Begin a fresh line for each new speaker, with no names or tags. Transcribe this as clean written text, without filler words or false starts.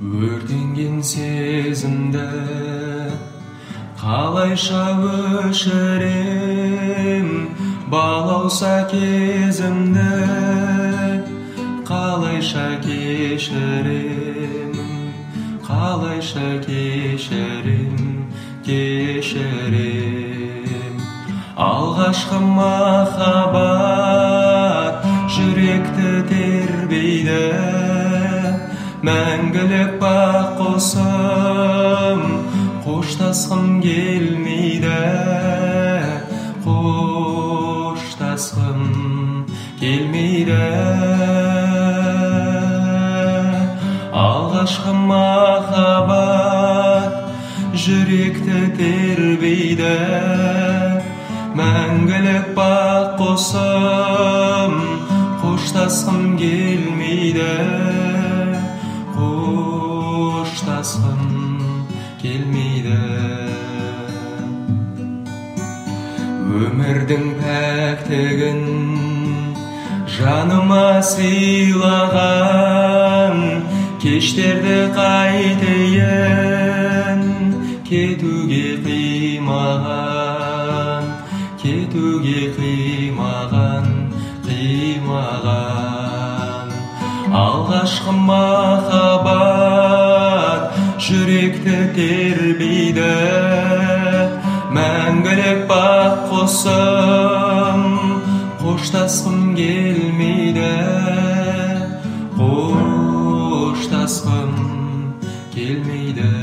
Өртенген сезімді қалайша өшірем, балауса кезімді қалайша кешірем, қалайша кешірем. Алғашқы махаббат жүректі тербейді, мәңгілік бақ құсым қоштасқым келмейді, қоштасқым келмейді. Алғашқы махаббат жүректі тербейді, мәңгілік бақ құсым қоштасқым келмейді, қоштасқым келмейді. Өмірдің пәктігін жаныма сыйлаған, кештерді қайтейін, кетуге қимаған, кетуге қимаған. Алғашқы махаббат жүректі тербейді, мәңгілік бақ құсым қоштасқым келмейді, қоштасқым келмейді.